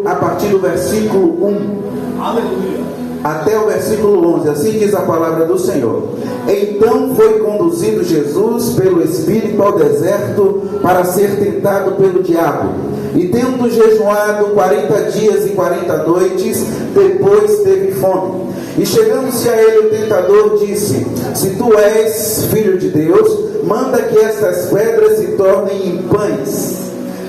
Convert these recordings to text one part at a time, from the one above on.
a partir do versículo 1. Aleluia. Até o versículo 11, assim diz a palavra do Senhor. Então foi conduzido Jesus pelo Espírito ao deserto para ser tentado pelo diabo. E tendo jejuado 40 dias e 40 noites, depois teve fome. E chegando-se a ele o tentador disse: se tu és filho de Deus, manda que estas pedras se tornem em pães.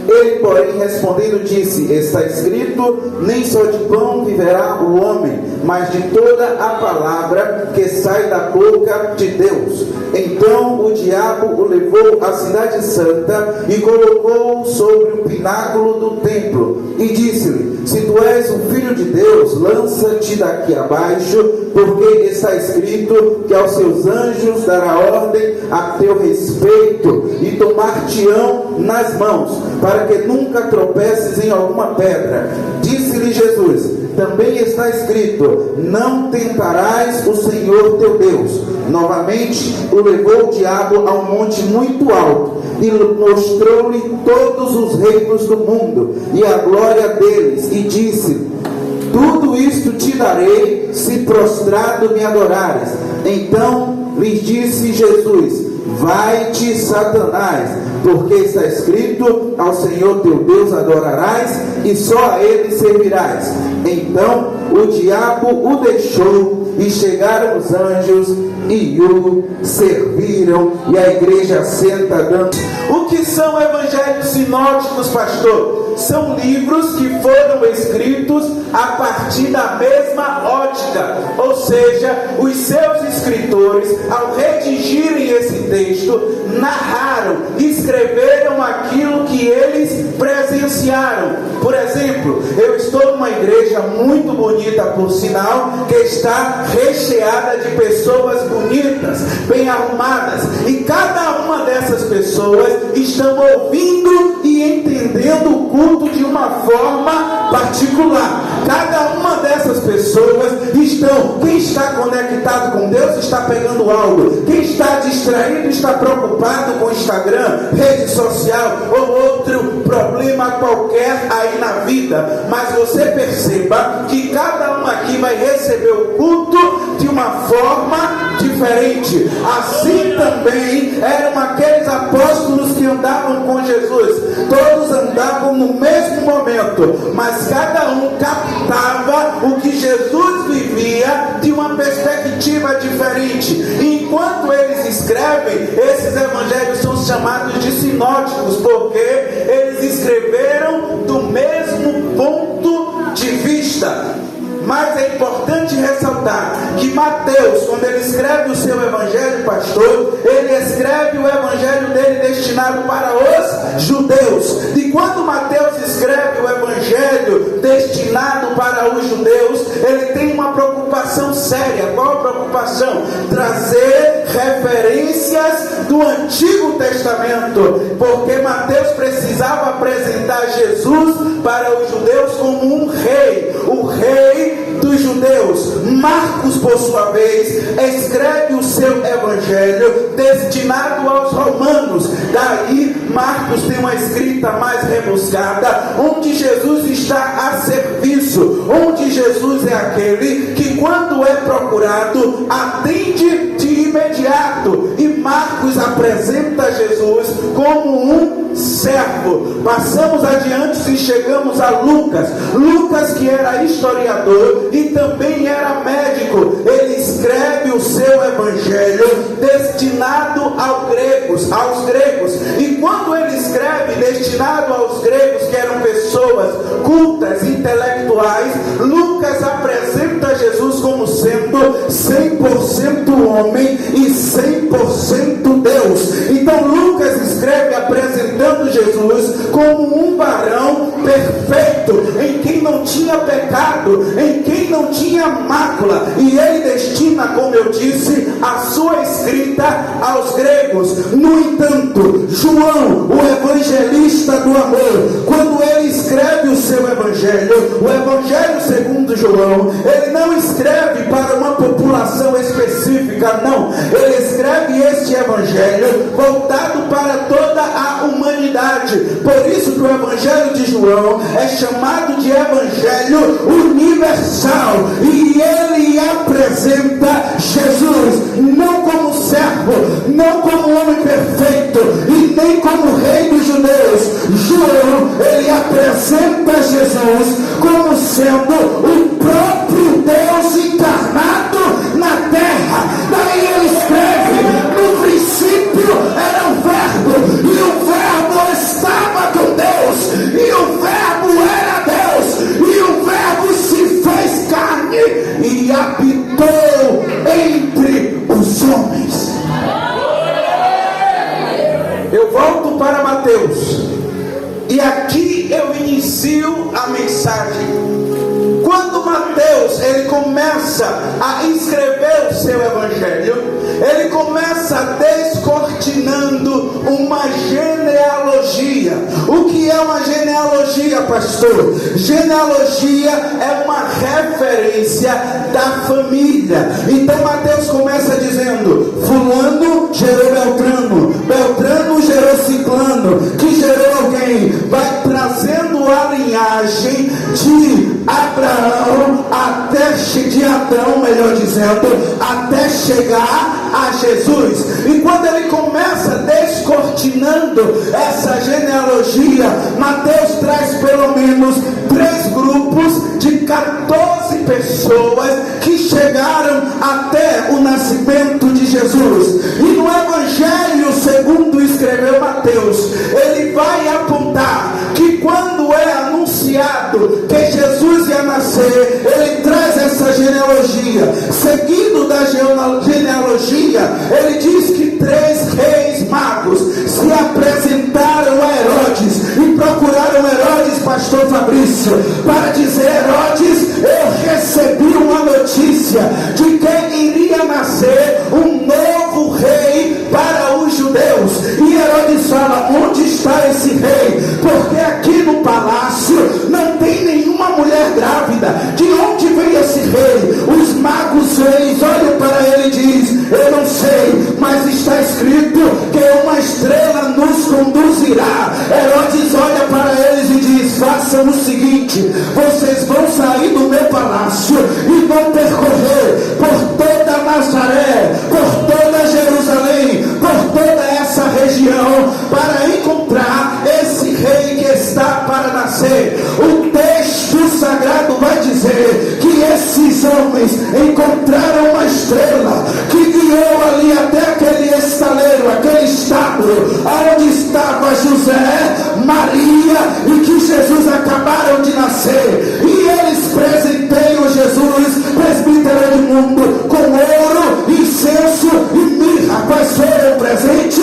Ele, porém, respondendo, disse: está escrito, nem só de pão viverá o homem, mas de toda a palavra que sai da boca de Deus. Então o diabo o levou à cidade santa e colocou-o sobre o pináculo do templo e disse-lhe: se tu és o filho de Deus, lança-te daqui abaixo, porque está escrito que aos seus anjos dará ordem a teu respeito e tomar-te-ão nas mãos, para que nunca tropeces em alguma pedra. Disse-lhe Jesus: também está escrito, não tentarás o Senhor teu Deus. Novamente o levou o diabo a um monte muito alto e mostrou-lhe todos os reinos do mundo e a glória deles, e disse: tudo isto te darei, se prostrado me adorares. Então lhes disse Jesus: vai-te, Satanás, porque está escrito, ao Senhor teu Deus adorarás e só a ele servirás. Então o diabo o deixou e chegaram os anjos e o serviram. E a igreja senta dando. O que são evangelhos sinóticos, pastor? São livros que foram escritos a partir da mesma ótica, ou seja, os seus escritores, ao redigirem esse texto, narraram, escreveram aquilo que eles presenciaram. Por exemplo, eu estou numa igreja muito bonita, por sinal, que está recheada de pessoas bonitas, bem arrumadas, e cada uma dessas pessoas estão ouvindo e entendendo o culto de uma forma particular. Cada uma dessas pessoas estão, quem está conectado com Deus está pegando algo, quem está distraído está preocupado com Instagram, rede social ou outro problema qualquer aí na vida. Mas você perceba que cada uma aqui vai receber o culto de uma forma diferente. Assim também eram aqueles apóstolos que andavam com Jesus. Todos andavam no mesmo momento, mas cada um captava o que Jesus vivia de uma perspectiva diferente. E enquanto eles escrevem, esses evangelhos são chamados de sinóticos, porque eles escreveram do mesmo ponto de vista. Mas é importante ressaltar que Mateus, quando ele escreve o seu evangelho, pastor, ele escreve o evangelho dele destinado para os judeus. E quando Mateus escreve o evangelho destinado para os judeus, ele tem uma preocupação séria. Qual a preocupação? Trazer referências do Antigo Testamento, porque Mateus precisava apresentar Jesus para os judeus como um rei, o rei dos judeus. Marcos, por sua vez, escreve o seu evangelho destinado aos romanos. Daí Marcos tem uma escrita mais rebuscada, onde Jesus está a serviço, onde Jesus é aquele que, quando é procurado, atende de imediato. E Marcos apresenta Jesus como um servo. Passamos adiante e chegamos a Lucas. Lucas, que era historiador e também era médico, ele escreve o seu evangelho destinado aos gregos. E quando ele escreve destinado aos gregos, que eram pessoas cultas, intelectuais, Lucas apresenta Jesus como sendo 100% homem e 100% Deus. Então Lucas escreve apresentando Jesus como um varão perfeito, em quem não tinha pecado, em quem não tinha mácula, e ele destina, como eu disse, a sua escrita aos gregos. No entanto, João, o evangelista do amor, quando ele escreve o seu evangelho, o evangelho segundo João, ele não escreve para uma população específica, não. Ele escreve este evangelho voltado para toda a humanidade. Por isso que o evangelho de João é chamado de evangelho universal, e ele apresenta Jesus não como servo, não como homem perfeito, e nem como rei dos judeus. João, ele apresenta Jesus como sendo o próprio Deus encarnado na terra. Daí ele escreve: no princípio era o verbo, e o verbo estava com Deus, e o verbo era Deus, e o verbo se fez carne e habitou entre os homens. Eu volto para Mateus, e aqui eu inicio a mensagem. Quando Mateus ele começa a escrever o seu evangelho, ele começa descortinando uma genealogia. O que é uma genealogia, pastor? Genealogia é uma referência da família. Então Mateus começa dizendo: fulano gerou Beltrano, Beltrano gerou Ciclano, que gerou alguém. Vai trazendo a linhagem de Abraão até de Adão, melhor dizendo, até chegar a Jesus. E quando ele começa descortinando essa genealogia, Mateus traz pelo menos 3 grupos de 14 pessoas que chegaram até o nascimento de Jesus. E no evangelho segundo escreveu Mateus, ele vai apontar que quando é anunciado que Jesus ia nascer, ele traz essa genealogia. Seguido da genealogia, ele diz que 3 reis magos se apresentaram a Herodes e procuraram Herodes, pastor Fabrício, para dizer: Herodes, eu recebi uma notícia de que iria nascer um novo rei para os judeus. E Herodes fala: onde está esse rei? Porque aqui no palácio não tem nenhuma mulher grávida. De onde vem esse rei? Os magos reis olham para ele e dizem: eu não sei, mas está escrito que uma estrela nos conduzirá. Herodes olha para eles e diz: façam o seguinte, vocês vão sair do meu palácio e vão percorrer por toda Nazaré, por toda Jerusalém, por toda essa região, para encontrar esse rei que está para nascer. O texto sagrado vai dizer que esses homens encontraram uma estrela que guiou ali até aquele estaleiro, aquele estábulo, onde estava José, Maria, e que Jesus acabaram de nascer. E eles presenteiam Jesus, presbítero do mundo, com ouro, incenso e mirra. Quais foram o presente?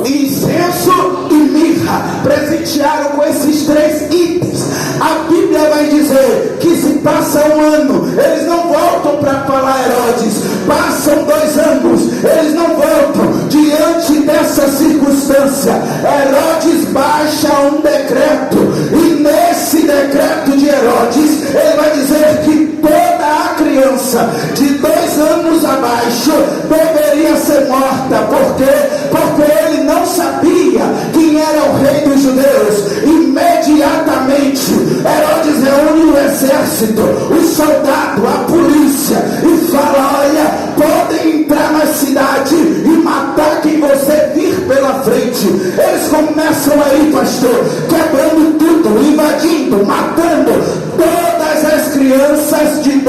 Incenso e mirra. Presentearam com esses 3 itens. A Bíblia vai dizer que se passa um ano, eles não voltam para falar Herodes. Passam 2 anos, eles não voltam. Diante dessa circunstância, Herodes baixa um decreto, e nesse decreto de Herodes, ele vai dizer que toda a criança de 2 anos abaixo deveria ser morta. Por quê? Porque ele não sabia quem era o rei dos judeus. Imediatamente Herodes reúne o exército, o soldado, a polícia, e fala: olha, podem entrar na cidade e matar quem você vir pela frente. Eles começam aí, pastor, quebrando tudo, invadindo, matando todas as crianças de 2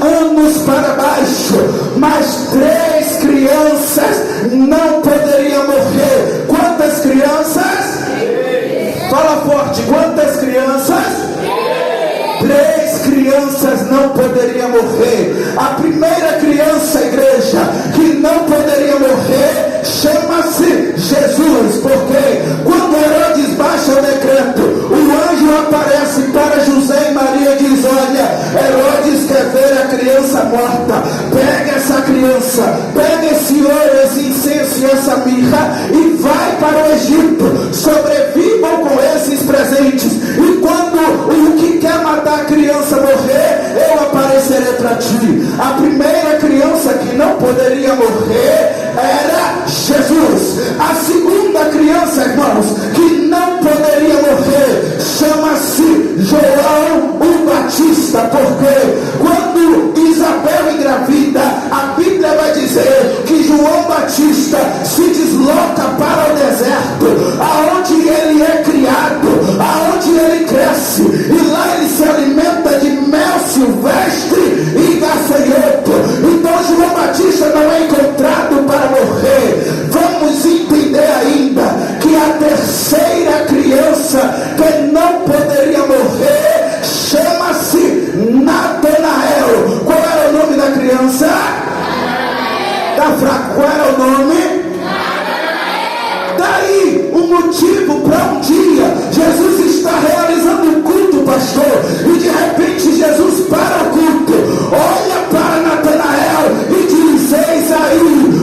anos para baixo. Mas 3 crianças não poderiam morrer. Quantas crianças? Fala forte, quantas crianças? 3 crianças não poderiam morrer. A primeira criança, igreja, que não poderia morrer, chama-se Jesus. Porque quando Herodes baixa o decreto, o anjo aparece para José e Maria e diz: olha, criança morta, pega essa criança, pega esse ouro, esse incenso e essa mirra e vai para o Egito. Sobrevivam com esses presentes, e quando o que quer matar a criança morrer, eu aparecerei para ti. A primeira criança que não poderia morrer era Jesus. A segunda criança, irmãos, que não poderia morrer, chama-se João o Batista, porque quando Isabel engravida, a Bíblia vai dizer que João Batista se desloca para o deserto, aonde ele é criado, aonde ele cresce, e lá ele se alimenta de mel silvestre e gafanhoto. Então João Batista não é encontrado para morrer. Vamos entender ainda que a terceira criança que não poderia morrer chama-se Natanael. Qual era o nome da criança? Tá fraco? Qual era o nome? Daí o motivo para um dia Jesus está realizando um culto, pastor, e de repente Jesus para o culto, olha para Natanael e diz: eis aí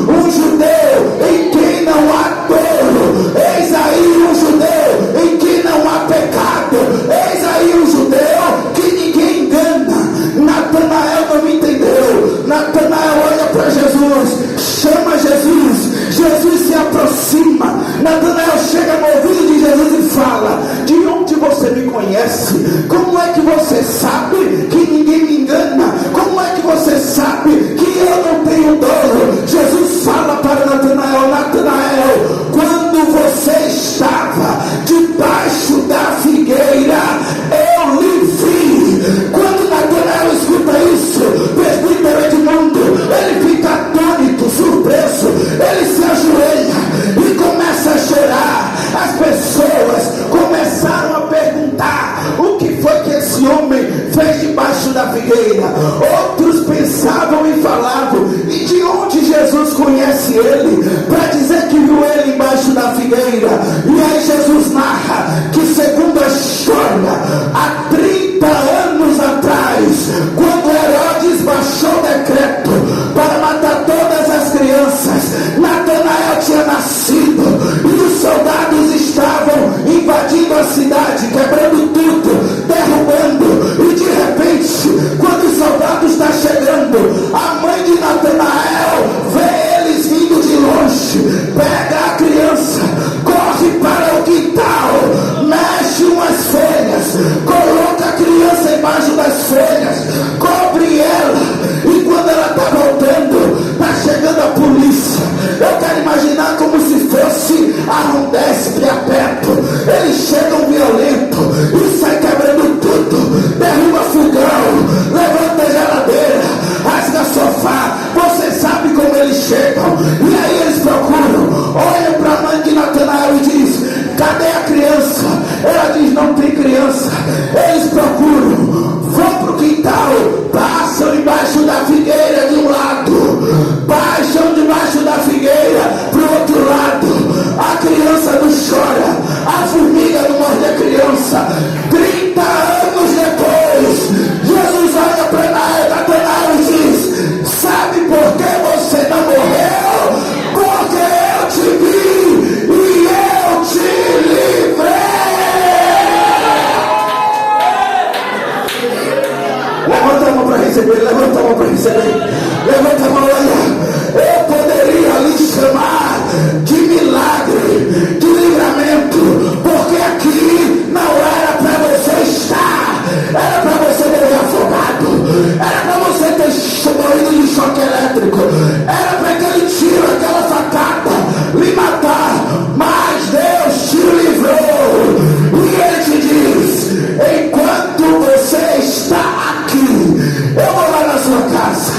um judeu em quem não há dolo, eis aí um judeu em quem não há pecado, eis aí um judeu que ninguém engana. Natanael não entendeu. Natanael olha para Jesus, chama Jesus, Jesus se aproxima. Natanael chega no ouvido de Jesus e fala: de onde você me conhece? Como é que você sabe que ninguém me engana? Como é que você sabe que eu não tenho dolo? Jesus fala para Natanael: Natanael, quando você estava debaixo da figueira, eu lhe vi. Quando Natanael escuta isso, presbítero Edmundo, ele fica atônito, surpreso, ele se ajoelha e começa a chorar. As pessoas começaram a perguntar: o que foi que esse homem fez debaixo da figueira? Outros pensavam e falavam: e de onde Jesus conhece ele para dizer que viu ele embaixo da figueira? E aí Jesus narra que, segundo a história, há 30 anos atrás, quando Herodes baixou o decreto para matar todas as crianças, Natanael tinha nascido, e os soldados estavam invadindo a cidade, quebrando tudo, derrubando, e de repente, quando os soldados estão chegando, a mãe de Natanael vê eles vindo de longe, pega a criança, corre para o quintal, mexe umas folhas, coloca a criança embaixo das folhas, cobre ela, e quando ela está voltando, está chegando a polícia. Eu quero imaginar como se fosse a Rondesp a perto. Eles chegam violento e saem quebrando tudo, derruba fogão, levanta a geladeira, rasga sofá. Você sabe como eles chegam. E aí eles procuram, olham para a mãe de Natanael e diz: cadê a criança? Ela diz: não tem criança. Eles procuram, vão para o quintal, passam embaixo da figueira de um lado, baixam debaixo da figueira para o outro lado. A criança não chora, a formiga não morde a criança. 30 anos depois, Jesus olha para Natanael e diz: sabe por que você não morreu? Porque eu te vi e eu te livrei. Levanta a mão para receber, levanta a mão para receber, levanta a mão, olha. Eu poderia lhe chamar de milagre, de livramento, porque aqui não era para você estar, era para você morrer afogado, era para você ter morrido de choque elétrico, era para aquele tiro, aquela facada lhe matar, mas Deus te livrou. E Ele te diz: enquanto você está aqui, eu vou lá na sua casa,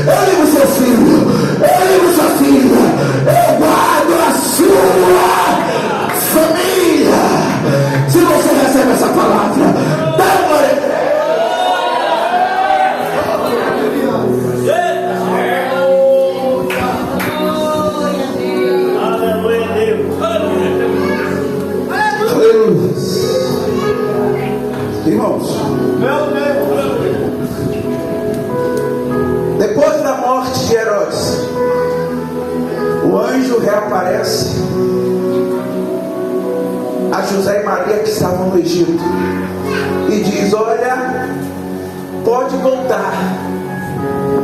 eu livro seu filho, eu livro sua filha, eu guardo a sua família. Se você recebe essa palavra, dá uma glória. Irmãos, aparece a José e Maria que estavam no Egito e diz: olha, pode voltar,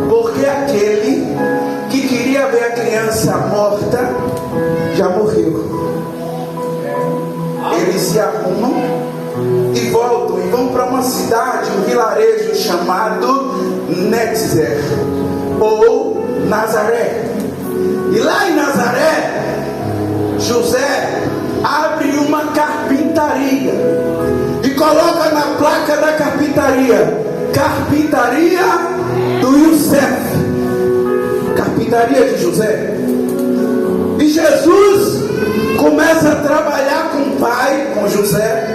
porque aquele que queria ver a criança morta já morreu. Eles se arrumam e voltam e vão para uma cidade, um vilarejo chamado Netzer ou Nazaré. E lá em Nazaré, José abre uma carpintaria e coloca na placa da carpintaria: carpintaria do Youssef, carpintaria de José. E Jesus começa a trabalhar com o pai, com José,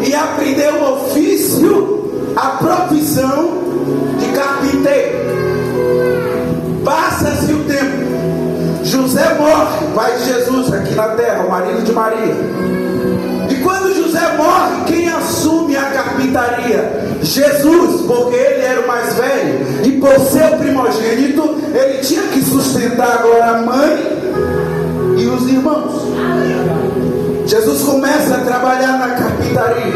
e aprender o ofício, a profissão de carpinteiro. Passa-se o tempo, José morre, pai de Jesus aqui na terra, o marido de Maria. E quando José morre, quem assume a carpintaria? Jesus, porque ele era o mais velho, e por ser o primogênito, ele tinha que sustentar agora a mãe e os irmãos. Jesus começa a trabalhar na carpintaria.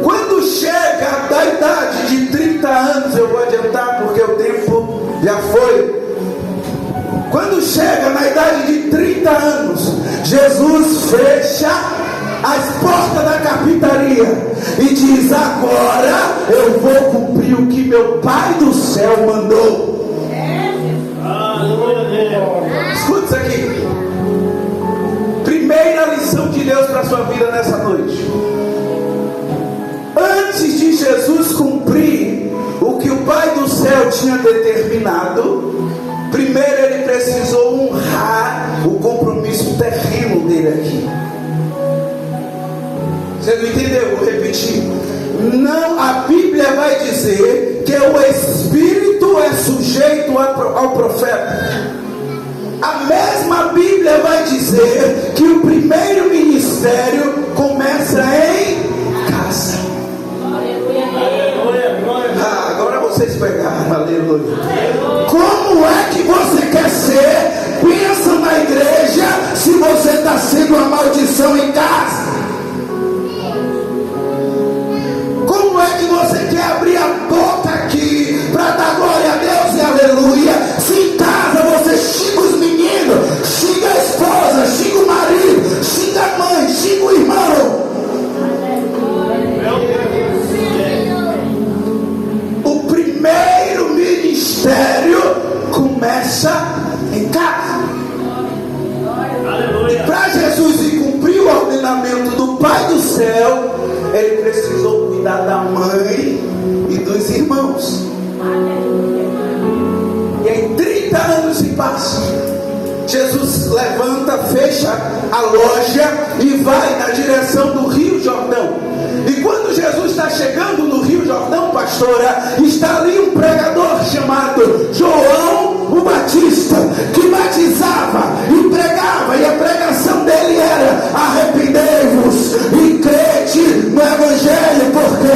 Quando chega da idade de 30 anos, eu vou adiantar porque o tempo já foi. Quando chega na idade de 30 anos, Jesus fecha as portas da carpintaria e diz: agora eu vou cumprir o que meu Pai do céu mandou. Escuta isso aqui. Primeira lição de Deus para a sua vida nessa noite: antes de Jesus cumprir o que o Pai do céu tinha determinado, primeiro ele precisou honrar o compromisso terreno dele aqui. Você não entendeu? Vou repetir. Não, a Bíblia vai dizer que o Espírito é sujeito ao profeta. A mesma Bíblia vai dizer que o primeiro ministério começa em casa. Agora vocês pegaram, aleluia. Como é que você quer ser? Pensa na igreja se você está sendo uma maldição em casa. Como é que você quer abrir a boca aqui para dar glória a Deus e aleluia, se em casa você xinga os meninos, xinga a esposa, xinga o marido, xinga a mãe, xinga o irmão? O primeiro ministério começa em casa. E para Jesus ir cumprir o ordenamento do Pai do céu, ele precisou cuidar da mãe e dos irmãos. E aí 30 anos se passam. Jesus levanta, fecha a loja e vai na direção do Rio Jordão. E quando Jesus está chegando no Rio Jordão, pastora, está ali um pregador chamado João o Batista, que batizava e pregava, e a pregação dele era: arrependei-vos e crede no Evangelho, porque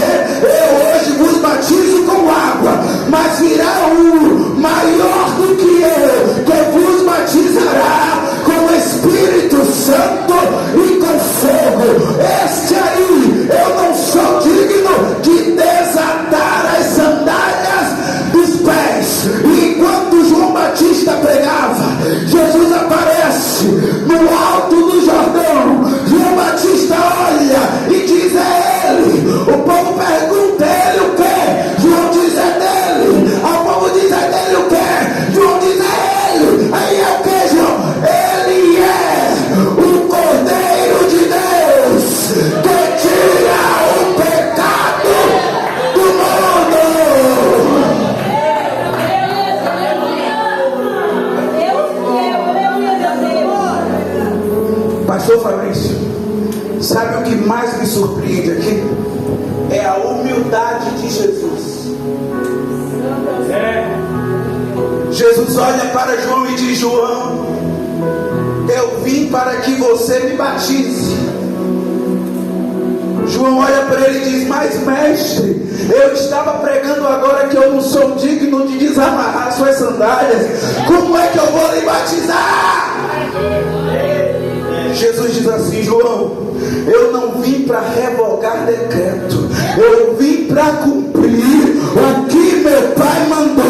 eu hoje vos batizo com água, mas virá um maior do que eu, que vos batizará com o Espírito Santo e com fogo. Este aí eu não sou digno de desatar as sandálias dos pés. E enquanto João Batista pregava, Jesus aparece no alto do Jordão. João Batista olha e diz: é ele. O povo pergunta: é ele o quê? João diz: é dele. O povo diz: é dele o quê? João diz: é ele. Aí é o que, João? Ele é o Cordeiro de Deus que tira o pecado do mundo. Pastor Fabrício, sabe o que mais me surpreende aqui? É a humildade de Jesus. Jesus olha para João e diz: João, eu vim para que você me batize. João olha para ele e diz: mas mestre, eu estava pregando agora que eu não sou digno de desamarrar suas sandálias. Como é que eu vou lhe batizar? Jesus diz assim: João, eu não vim para revogar decreto, eu vim para cumprir o que meu Pai mandou.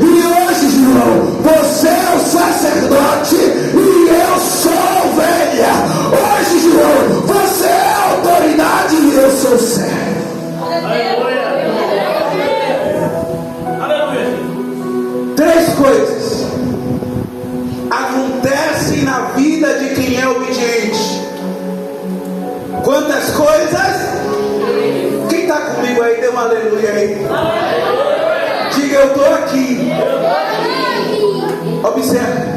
E hoje, João, você é o sacerdote e eu sou a ovelha. Hoje, João, você é a autoridade e eu sou o servo. Três coisas acontecem na vida de quem é obediente. Quantas coisas? Quem está comigo aí, dê um aleluia aí. Diga: eu estou aqui. Observe.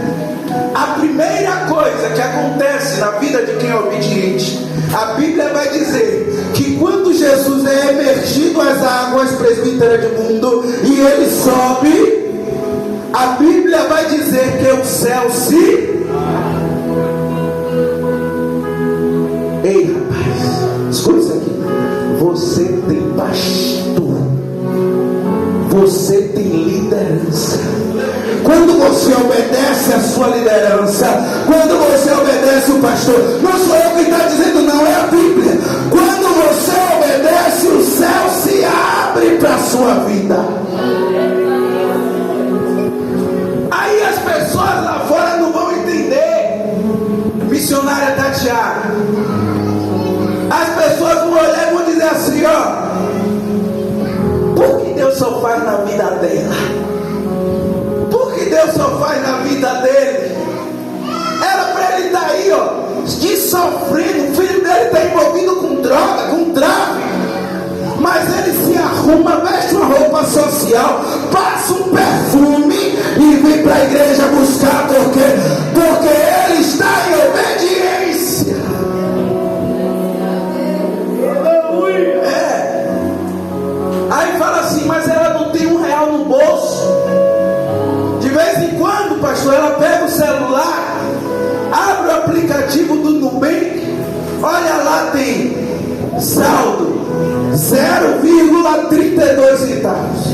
A primeira coisa que acontece na vida de quem é obediente, a Bíblia vai dizer que quando Jesus é emergido às águas presbíteras do mundo e ele sobe, a Bíblia vai dizer que o céu se... Ei, rapaz, escuta isso aqui. Você tem pastor, você tem liderança. Quando você obedece a sua liderança, quando você obedece o pastor, não sou eu que está dizendo, não, é a Bíblia. Quando você obedece, o céu se abre para a sua vida. Aí as pessoas lá fora não vão entender. Missionária Tatiana, as pessoas vão olhar e vão dizer assim: ó, por que Deus só faz na vida dela? Por que Deus só faz na vida dele? Era para ele estar aí, ó, sofrendo. O filho dele está envolvido com droga, com tráfico, mas ele se arruma, veste uma roupa social, passa um perfume e vem para a igreja buscar. Porque ele está em obediência. Aí fala assim: mas ela não tem R$1 no bolso. De vez em quando, pastor, ela pega o celular, abre o aplicativo do Nubank, olha lá, tem saldo 0,32 centavos.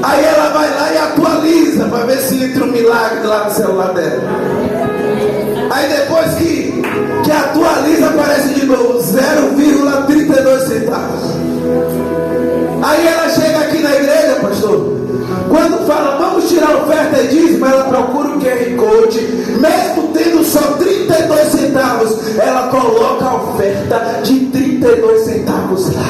Aí ela vai lá e atualiza para ver se entra um milagre lá no celular dela. Aí depois que atualiza, aparece de novo 0,32 centavos. Aí ela chega aqui na igreja, pastor, quando fala vamos tirar a oferta e dízimo, ela procura o QR Code, mesmo tendo só 32 centavos, ela coloca a oferta de 32 centavos lá.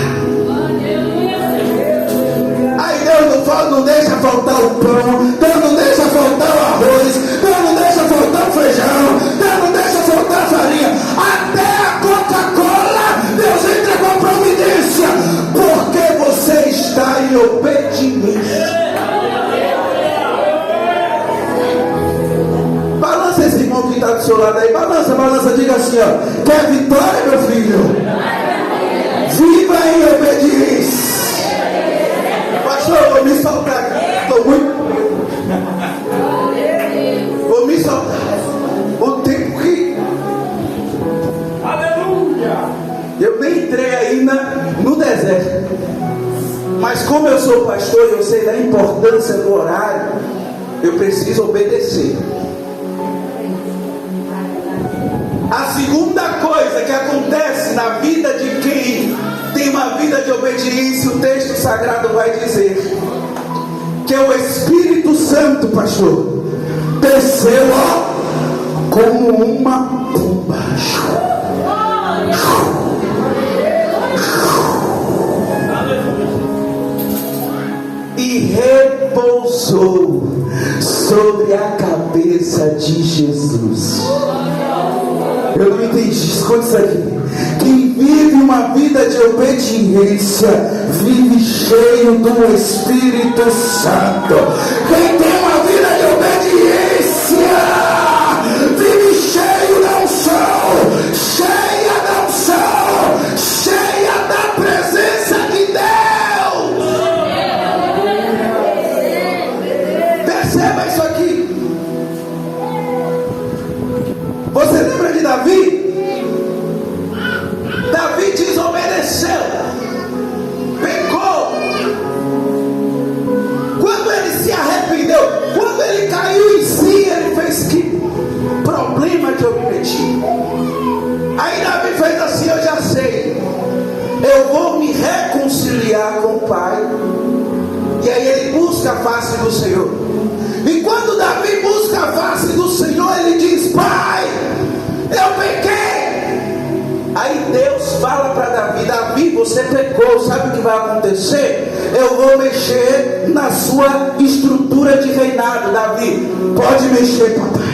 Aí Deus não deixa faltar o pão, Deus não deixa faltar o arroz, Deus não deixa faltar o feijão, Deus não deixa faltar a farinha, até a Coca-Cola Deus entra com a providência, porque você está em obediência. Balança esse irmão que está do seu lado aí, balança, diga assim, ó: quer vitória, meu filho? Viva em obediência. Pastor, eu vou me soltar aqui. Vou me soltar. O tempo que... Aleluia! Eu nem entrei ainda no deserto. Mas como eu sou pastor e eu sei da importância do horário, eu preciso obedecer. A segunda coisa que acontece na vida de quem tem uma vida de obediência, o texto sagrado vai dizer que é o Espírito Santo, pastor, desceu, ó, como uma pomba e repousou sobre a cabeça de Jesus. Eu não entendi, escuta isso aqui. Quem vive uma vida de obediência vive cheio do Espírito Santo. Quem tem uma vida de obediência vive cheio da unção, cheia da unção, cheia da presença de Deus. Perceba isso aqui. Você lembra de Davi? Davi desobedeceu, pecou. Quando ele se arrependeu, pai. E aí ele busca a face do Senhor. E quando Davi busca a face do Senhor, ele diz: Pai, eu pequei. Aí Deus fala para Davi: Davi, você pecou, sabe o que vai acontecer? Eu vou mexer na sua estrutura de reinado. Davi, pode mexer, papai.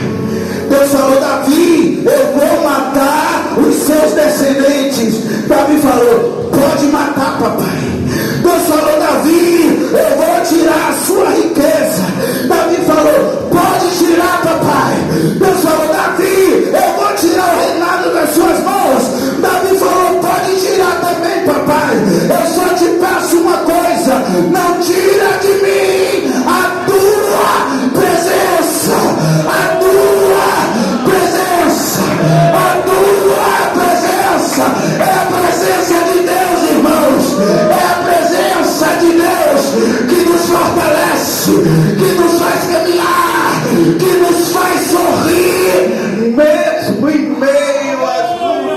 Deus falou: Davi, eu vou matar os seus descendentes. Davi falou: pode matar, papai. Deus falou: Davi, eu vou tirar a sua riqueza. Davi falou: pode tirar, papai. Deus falou: Davi, eu vou tirar o reinado das suas mãos. Davi falou: pode tirar também, papai. Eu só te peço uma coisa: não tira de mim a tua presença. A tua presença. A tua presença. É a presença de Deus, irmãos. É a presença de Deus que nos fortalece, que nos faz caminhar, que nos faz sorrir, mesmo em meio às lutas.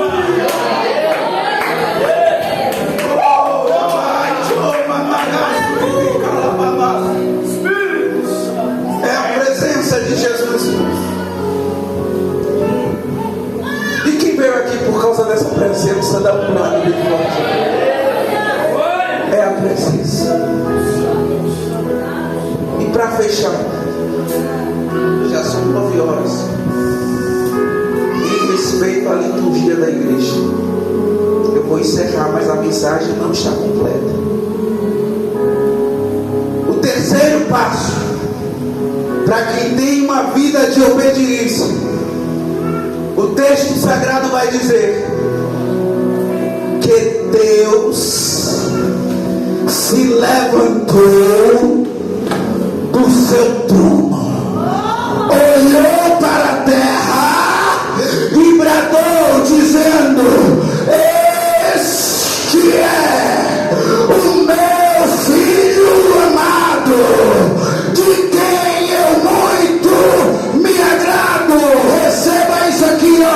É a presença de Jesus. E quem veio aqui por causa dessa presença, dá um lado de forte. É a presença. E para fechar, já são 9 horas. Em respeito à liturgia da igreja, eu vou encerrar, mas a mensagem não está completa. O terceiro passo, para quem tem uma vida de obediência, o texto sagrado vai dizer que Deus se levantou do seu trono, olhou para a terra e bradou, dizendo: este é o meu filho amado, de quem eu muito me agrado. Receba isso aqui, ó.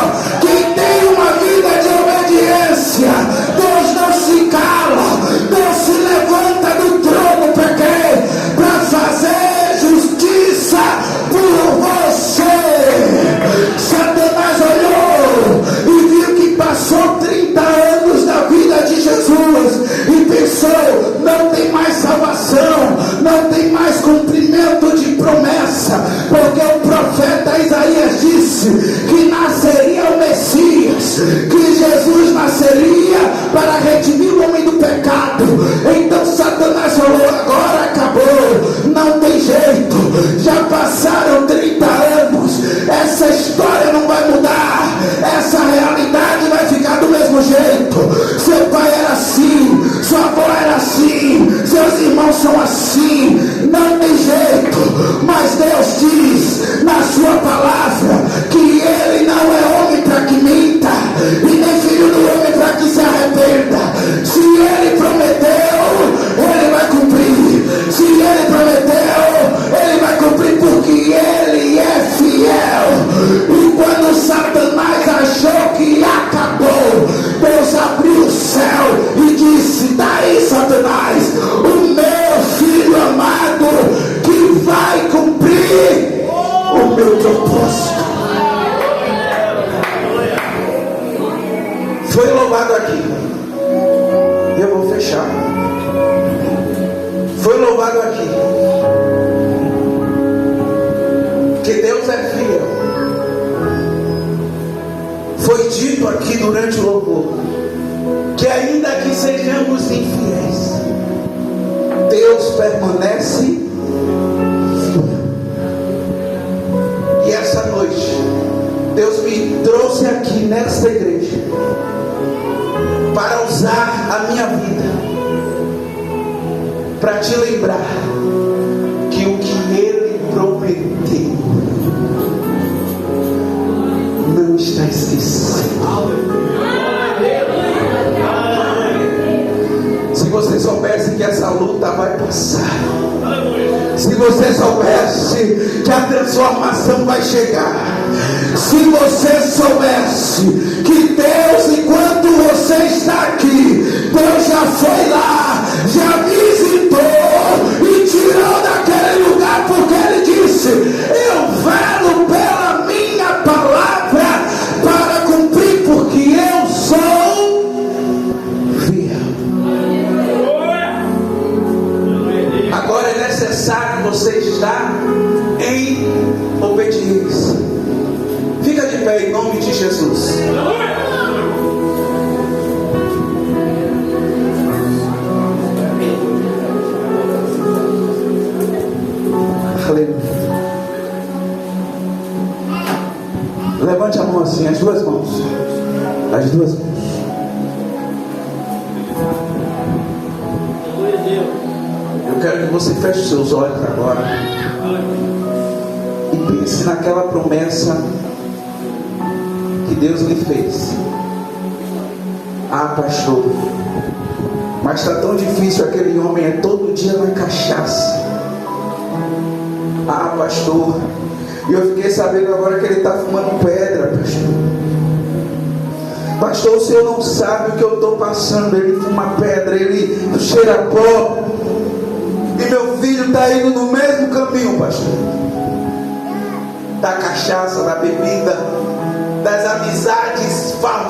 Quem tem uma vida de obediência, Deus não se cala. Deus se levanta do trono para fazer justiça por você. Satanás olhou e viu que passou 30 anos da vida de Jesus e pensou: não tem mais salvação, não tem mais cumprimento de promessa, porque o profeta Isaías disse que nasceria o Messias, que Jesus nasceria para redimir o homem do pecado. Então Satanás falou: agora acabou, não tem jeito, já passaram 30 anos, essa história não vai mudar, essa realidade vai ficar do mesmo jeito. Seu pai era assim, sua avó era assim, seus irmãos são assim, não tem jeito. Mas Deus diz na sua palavra que Ele não é homem para que minta, e nem filho do homem para que se arrependa. Se Ele prometeu, Ele vai cumprir. Se Ele prometeu, Ele vai cumprir, porque Ele é fiel. E quando Satanás achou que acabou, Deus abriu o céu e disse: daí, Satanás, o meu filho amado, que vai cumprir o meu propósito. Foi louvado aqui. Eu vou fechar. Foi louvado aqui que Deus é fiel. Foi dito aqui durante o louvor que ainda que sejamos infiéis, Deus permanece fiel. E essa noite Deus me trouxe aqui nesta igreja para usar a minha vida para te lembrar que o que Ele prometeu não está esquecido. Se você soubesse que essa luta vai passar, se você soubesse que a transformação vai chegar, se você soubesse que Deus, enquanto você está aqui, Deus já foi lá, já avisa necessário você estar em obediência. Fica de pé em nome de Jesus. Aleluia. Levante a mão assim, as duas mãos. As duas mãos. Eu quero que você feche seus olhos agora e pense naquela promessa que Deus lhe fez. Ah, pastor, mas está tão difícil, aquele homem é todo dia na cachaça. Ah, pastor, e eu fiquei sabendo agora que ele está fumando pedra, pastor. Pastor, o senhor não sabe o que eu estou passando. Ele fuma pedra, ele cheira pó. E meu filho está indo no mesmo caminho, pastor. Da cachaça, da bebida, das amizades falsas.